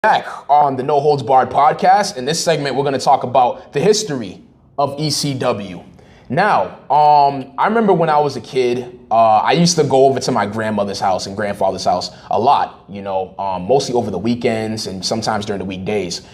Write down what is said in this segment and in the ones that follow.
Back on the No Holds Barred podcast. In this segment, we're going to talk about the history of ECW. Now, I remember when I was a kid, I used to go over to my grandmother's house and grandfather's house a lot, mostly over the weekends and sometimes during the weekdays.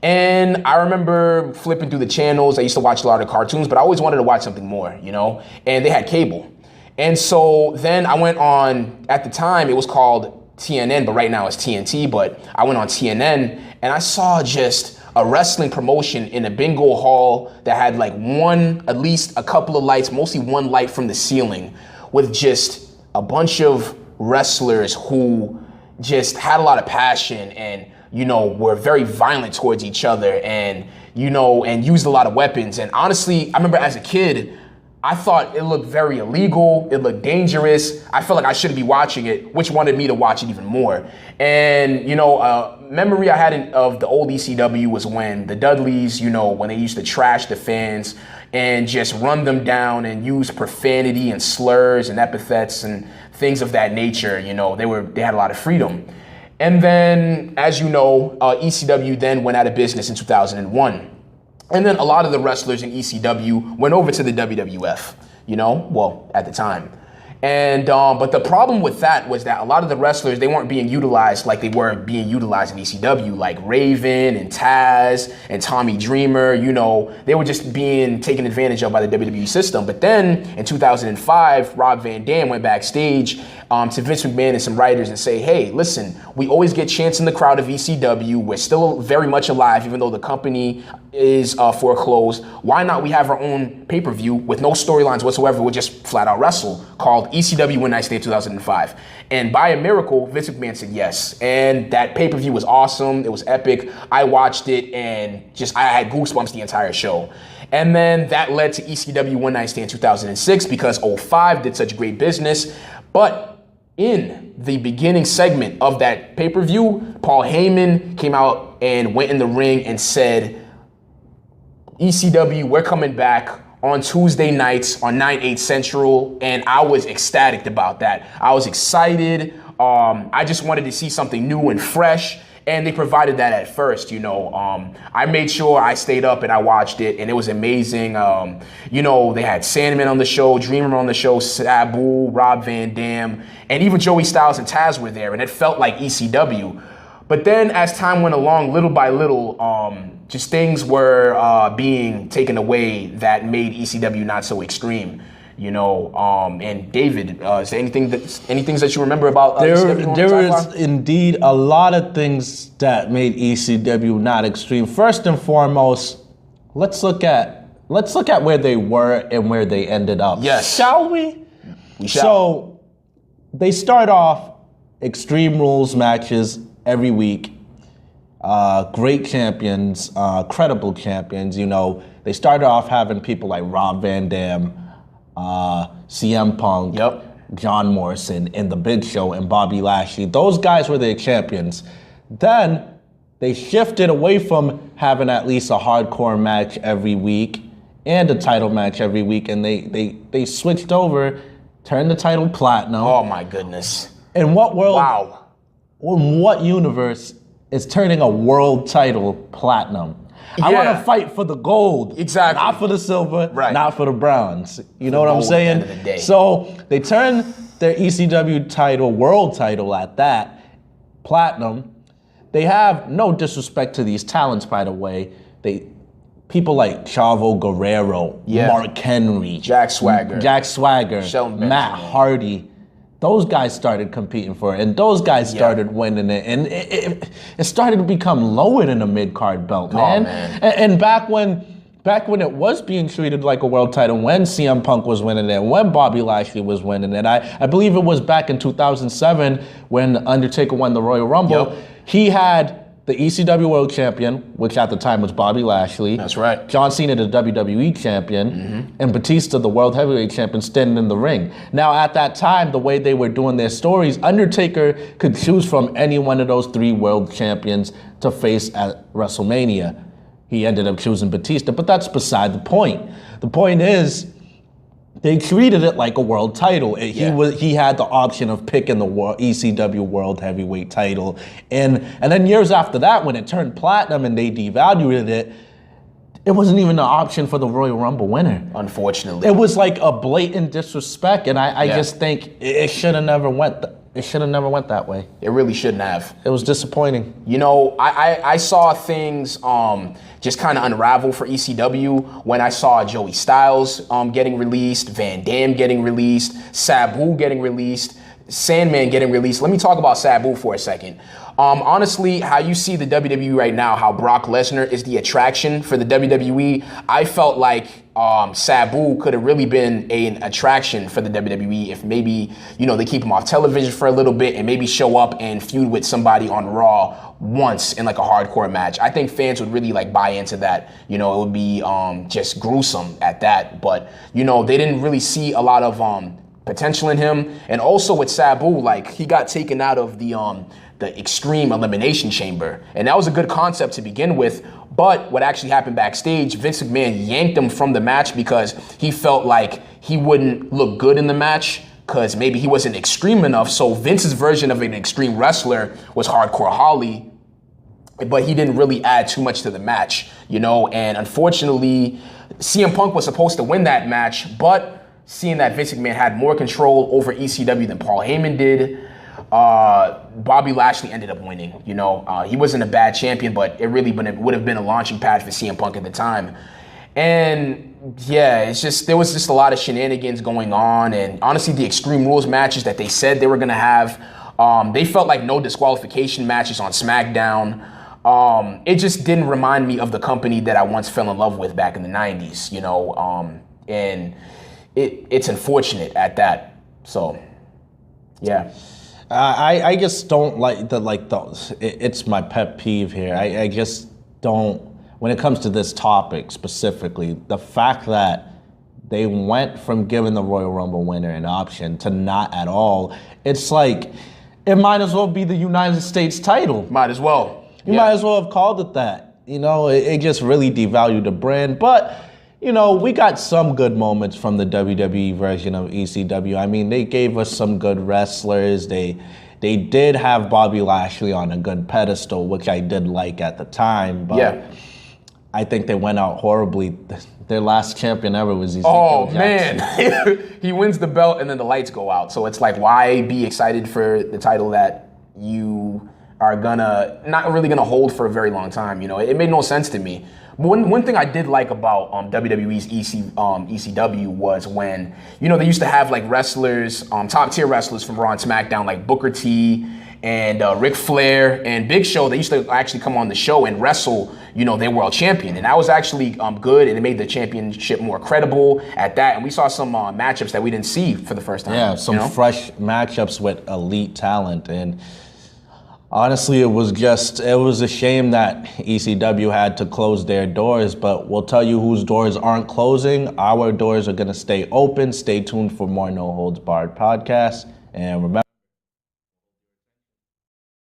And I remember flipping through the channels. I used to watch a lot of cartoons, but I always wanted to watch something more, and they had cable. And so then I went on, at the time, it was called TNN, but right now it's TNT, but I went on TNN and I saw just a wrestling promotion in a bingo hall that had at least a couple of lights, mostly one light from the ceiling, with just a bunch of wrestlers who just had a lot of passion and, were very violent towards each other and used a lot of weapons. And honestly, I remember as a kid, I thought it looked very illegal. It looked dangerous. I felt like I shouldn't be watching it, which wanted me to watch it even more. And, memory I had of the old ECW was when the Dudleys, when they used to trash the fans and just run them down and use profanity and slurs and epithets and things of that nature. They had a lot of freedom. And then, as you know, ECW then went out of business in 2001. And then a lot of the wrestlers in ECW went over to the WWF, at the time. And but the problem with that was that a lot of the wrestlers, they weren't being utilized like they were being utilized in ECW, like Raven and Taz and Tommy Dreamer. They were just being taken advantage of by the WWE system. But then in 2005, Rob Van Dam went backstage to Vince McMahon and some writers and say, hey, listen, we always get chants in the crowd of ECW. We're still very much alive, even though the company is foreclosed. Why not we have our own pay-per-view with no storylines whatsoever? We'll just flat out wrestle, called ECW One Night Stand 2005. And by a miracle, Vince McMahon said yes. And that pay-per-view was awesome. It was epic. I watched it and I had goosebumps the entire show. And then that led to ECW One Night Stand 2006 because 05 did such great business. But in the beginning segment of that pay-per-view, Paul Heyman came out and went in the ring and said, ECW, we're coming back on Tuesday nights on 9/8 Central, and I was ecstatic about that. I was excited. I just wanted to see something new and fresh, and they provided that at first. I made sure I stayed up and I watched it, and it was amazing. They had Sandman on the show, Dreamer on the show, Sabu, Rob Van Dam, and even Joey Styles and Taz were there, and it felt like ECW. But then as time went along, little by little, just things were being taken away that made ECW not so extreme, and David, is there anything that you remember about ECW? There is indeed a lot of things that made ECW not extreme. First and foremost, let's look at where they were and where they ended up. Yes. Shall we? We shall. So they start off Extreme Rules matches every week. Great champions, credible champions. They started off having people like Rob Van Dam, CM Punk, John Morrison, and The Big Show, and Bobby Lashley. Those guys were their champions. Then they shifted away from having at least a hardcore match every week and a title match every week, and they switched over, turned the title platinum. Oh my goodness. In what world? Wow. In what universe is turning a world title platinum? Yeah. I want to fight for the gold. Exactly. Not for the silver, right. Not for the bronze. You know what I'm saying? At the end of the day. So they turned their ECW title, world title at that, platinum. They have no disrespect to these talents, by the way. People like Chavo Guerrero, Mark Henry, Jack Swagger, Matt Hardy. Those guys started competing for it, and those guys started winning it, and it started to become lower than a mid-card belt, man. Oh, man. And back when it was being treated like a world title, when CM Punk was winning it, when Bobby Lashley was winning it, I believe it was back in 2007 when Undertaker won the Royal Rumble. He had the ECW World Champion, which at the time was Bobby Lashley. That's right. John Cena, the WWE Champion, and Batista, the World Heavyweight Champion, standing in the ring. Now, at that time, the way they were doing their stories, Undertaker could choose from any one of those three World Champions to face at WrestleMania. He ended up choosing Batista, but that's beside the point. The point is, they treated it like a world title. Yeah. He had the option of picking the ECW World Heavyweight title, and then years after that, when it turned platinum and they devalued it, it wasn't even an option for the Royal Rumble winner. Unfortunately, it was like a blatant disrespect, and I just think it should have never went. It should have never went that way. It really shouldn't have. It was disappointing. You know, I saw things just kind of unravel for ECW when I saw Joey Styles getting released, Van Dam getting released, Sabu getting released, Sandman getting released. Let me talk about Sabu for a second. Honestly, how you see the WWE right now, how Brock Lesnar is the attraction for the WWE, I felt like Sabu could have really been an attraction for the WWE if maybe, they keep him off television for a little bit and maybe show up and feud with somebody on Raw once in like a hardcore match. I think fans would really like buy into that. It would be just gruesome at that. But, they didn't really see a lot of potential in him. And also with Sabu, like he got taken out of the Extreme Elimination Chamber. And that was a good concept to begin with. But what actually happened backstage, Vince McMahon yanked him from the match because he felt like he wouldn't look good in the match because maybe he wasn't extreme enough. So Vince's version of an extreme wrestler was Hardcore Holly, but he didn't really add too much to the match, and unfortunately, CM Punk was supposed to win that match, but seeing that Vince McMahon had more control over ECW than Paul Heyman did, Bobby Lashley ended up winning. He wasn't a bad champion, but it would have been a launching pad for CM Punk at the time. And yeah, there was just a lot of shenanigans going on. And honestly, the Extreme Rules matches that they said they were going to have, they felt like no disqualification matches on SmackDown. It just didn't remind me of the company that I once fell in love with back in the 90s, and it's unfortunate at that. So, yeah. I just don't it's my pet peeve here. I just don't, when it comes to this topic specifically, the fact that they went from giving the Royal Rumble winner an option to not at all, it's like, it might as well be the United States title. Might as well. You might as well have called it that. It just really devalued the brand. But, we got some good moments from the WWE version of ECW. I mean, they gave us some good wrestlers. They did have Bobby Lashley on a good pedestal, which I did like at the time. But I think they went out horribly. Their last champion ever was Ezekiel Jackson. Man. He wins the belt and then the lights go out. So it's like, why be excited for the title that you are not really gonna hold for a very long time? It made no sense to me. One thing I did like about WWE's ECW was when, they used to have like wrestlers, top tier wrestlers from Raw and SmackDown, like Booker T and Ric Flair and Big Show. They used to actually come on the show and wrestle, their world champion. And that was actually good, and it made the championship more credible at that. And we saw some matchups that we didn't see for the first time. Yeah, some fresh matchups with elite talent. And honestly, it was a shame that ECW had to close their doors, but we'll tell you whose doors aren't closing. Our doors are going to stay open. Stay tuned for more No Holds Barred podcasts. And remember,